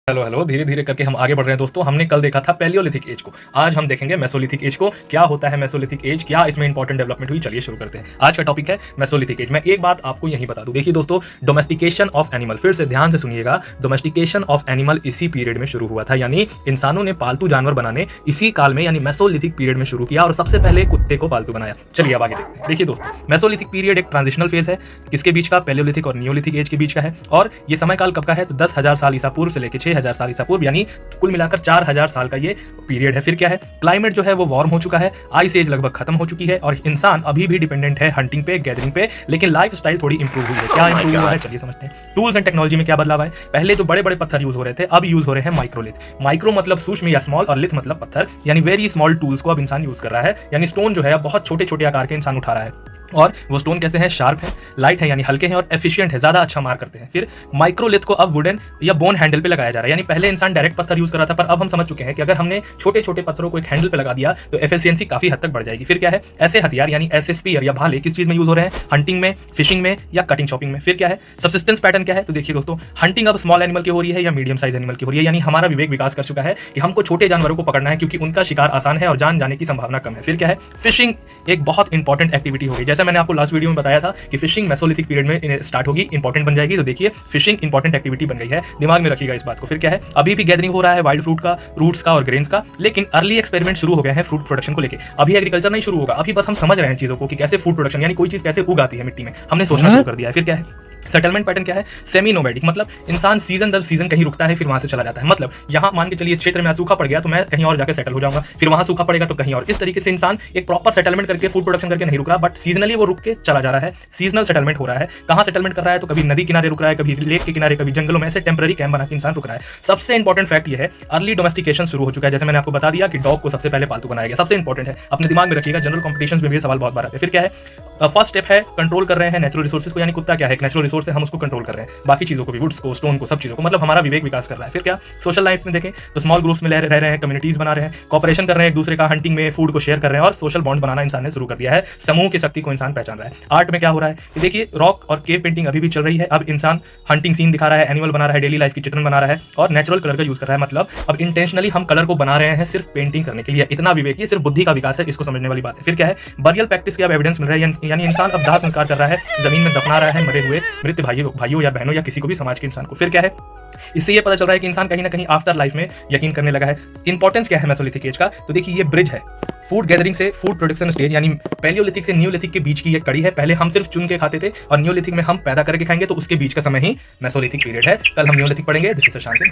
Hello hello, धीरे धीरे करके हम आगे बढ़ रहे हैं दोस्तों। हमने कल देखा था पैलियोलिथिक एज को, आज हम देखेंगे मेसोलिथिक एज को। क्या होता है मेसोलिथिक एज, क्या इसमें इंपॉर्टेंट डेवलपमेंट हुई, चलिए शुरू करते हैं। आज का टॉपिक है मेसोलिथिक एज। मैं एक बात आपको यहीं बता दूं, देखिए दोस्तों, डोमेस्टिकेशन ऑफ एनिमल, फिर से ध्यान से सुनिएगा, डोमेस्टिकेशन ऑफ एनिमल इसी पीरियड में शुरू हुआ था, यानी इंसानों ने पालतू जानवर बनाने इसी काल में यानी मेसोलिथिक पीरियड में शुरू किया और सबसे पहले कुत्ते को पालतू बनाया। चलिए अब आगे देखते हैं। देखिए दोस्तों, मेसोलिथिक पीरियड एक ट्रांजिशनल फेज है, किसके बीच का, पैलियोलिथिक और नियोलिथिक एज के बीच का है। और ये समय काल कब का है, तो 10,000 साल ईसा पूर्व से लेकर 6,000 साल ईसा पूर्व, कुल मिलाकर 4,000 साल का ये पीरियड है। फिर क्या है, क्लाइमेट जो है वो वार्म हो चुका है, आइस एज लगभग खत्म हो चुकी है और इंसान अभी भी डिपेंडेंट है हंटिंग पे, गैदरिंग पे, लेकिन लाइफस्टाइल थोड़ी इंप्रूव हुई है। क्या इंप्रूव हुआ है, चलिए समझते हैं। टूल्स एंड टेक्नोलॉजी में क्या बदलाव है, पहले जो बड़े बड़े पत्थर यूज हो रहे थे अब यूज हो रहे हैं माइक्रोलिथ। माइक्रो मतलब सूक्ष्म या स्मॉल और लिथ मतलब पत्थर, यानी वेरी स्मॉल टूल्स को अब इंसान यूज कर रहा है, यानी स्टोन जो है बहुत छोटे छोटे आकार के इंसान उठा रहा है। और वो स्टोन कैसे हैं, शार्प है, लाइट है यानी हल्के हैं और एफिशिएंट है, ज्यादा अच्छा मार करते हैं। फिर माइक्रोलिथ को अब वुडन या बोन हैंडल पे लगाया जा रहा है, यानी पहले इंसान डायरेक्ट पत्थर यूज कर रहा था, पर अब हम समझ चुके हैं कि अगर हमने छोटे छोटे पत्थरों को एक हैंडल पे लगा दिया तो एफिशिएंसी काफी हद तक बढ़ जाएगी। फिर क्या है, ऐसे हथियार यानी ऐसे स्पीयर या भाले किस चीज में यूज हो रहे हैं, हंटिंग में, फिशिंग में या कटिंग शॉपिंग में। फिर क्या है, सब्सिस्टेंस पैटर्न क्या है, तो देखिए दोस्तों, हंटिंग अब स्मॉल एनिमल की हो रही है या मीडियम साइज एनिमल की हो रही है, यानी हमारा विवेक विकास कर चुका है कि हमको छोटे जानवरों को पकड़ना है क्योंकि उनका शिकार आसान है और जान जाने की संभावना कम है। फिर क्या है, फिशिंग एक बहुत इंपॉर्टेंट एक्टिविटी हो गई, जैसे मैंने आपको लास्ट वीडियो में बताया था कि फिशिंग मेसोलिथिक पीरियड में स्टार्ट होगी, इंपॉर्टेंट बन जाएगी। तो देखिए फिशिंग इंपॉर्टेंट एक्टिविटी बन गई है, दिमाग में रखिएगा इस बात को। फिर क्या है, अभी भी गैदरिंग हो रहा है वाइल्ड फ्रूट का, रूट्स का और ग्रेन्स का, लेकिन अर्ली एक्सपेरिमेंट शुरू हो गए हैं फ्रूट प्रोडक्शन को लेकर। अभी एग्रीकल्चर नहीं शुरू होगा, अभी बस हम समझ रहे हैं चीजों को कि कैसे फूड प्रोडक्शन यानी कोई चीज कैसे उगाती है मिट्टी में, हमने सोचना शुरू कर दिया है। फिर क्या है, सेटलमेंट पैटर्न क्या है, सेमी नोमैडिक, मतलब इंसान सीजन दर सीजन कहीं रुकता है फिर वहां से चला जाता है। मतलब यहां मान के चलिए इस क्षेत्र में सूखा पड़ गया तो मैं कहीं और जाकर सेटल हो जाऊंगा, फिर वहां सूखा पड़ेगा तो कहीं और। इस तरीके से इंसान एक प्रॉपर सेटलमेंट करके फूड प्रोडक्शन करके नहीं रुक रहा, बट सीजनली वो रुक के चला जा रहा है, सीजनल सेटलमेंट हो रहा है। कहां सेटलमेंट कर रहा है, तो कभी नदी किनारे रुक रहा है, कभी लेक के किनारे, कभी जंगलों में, ऐसे टेम्पररी कैंप बना के इंसान रुक रहा है। सबसे इंपॉर्टेंट फैक्ट ये है, अर्ली डोमेस्टिकेशन शुरू हो चुका है, जैसे मैंने आपको बता दिया कि डॉग को सबसे पहले पालतू बनाया गया। सबसे इंपॉर्टेंट है, अपने दिमाग में रखिएगा, जनरल कॉम्पिटिशन में भी सवाल बहुत बार आते हैं। फिर क्या है, फर्स्ट स्टेप है कंट्रोल कर रहे हैं नेचुरल रिसोर्सेज को, यानी कुत्ता क्या है, एक नेचुरल रिसोर्स है, हम उसको कंट्रोल कर रहे हैं, बाकी चीजों को भी, वुड्स को, स्टोन को, सब चीजों को, मतलब हमारा विवेक विकास कर रहा है। फिर क्या, सोशल लाइफ में देखें तो स्मॉल ग्रुप्स में रह रहे हैं, कम्युनिटीज बना रहे हैं, कॉपरेशन कर रहे हैं, एक दूसरे का हंटिंग में फूड को शेयर कर रहे हैं और सोशल बॉन्ड बनाना इंसान ने शुरू कर दिया है। समूह की शक्ति को इंसान पहचान रहा है। आर्ट में क्या हो रहा है, देखिए रॉक और केव पेंटिंग अभी भी चल रही है, अब इंसान हंटिंग सीन दिखा रहा है, एनिमल बना रहा है, डेली लाइफ की चित्रण बना रहा है और नेचुरल कलर का यूज कर रहा है। मतलब अब इंटेंशनली हम कलर को बना रहे हैं सिर्फ पेंटिंग करने के लिए। इतना विवेक, ये सिर्फ बुद्धि का विकास है, इसको समझने वाली बात है। फिर क्या है, बरियल प्रैक्टिस के अब एविडेंस मिल रहा है, यानी इंसान अब दाह संस्कार कर रहा है, जमीन में दफना रहा है मरे हुए मृत भाइयों या बहनों या किसी को भी समाज के इंसान को। फिर क्या है, इससे ये पता चल रहा है कि इंसान कहीं ना कहीं आफ्टर लाइफ में यकीन करने लगा है। इंपॉर्टेंस क्या है मेसोलिथिक एज का, तो देखिए ये ब्रिज है, फूड गैदरिंग से फूड प्रोडक्शन स्टेज, यानी पैलियोलिथिक से न्यूलिथिक के बीच की एक कड़ी है। पहले हम सिर्फ चुन के खाते थे और न्यूलिथिक में हम पैदा करके खाएंगे, तो उसके बीच का समय ही मेसोलिथिक पीरियड है। कल हम न्यूलिथिक पढ़ेंगे। This is Shashank Singh.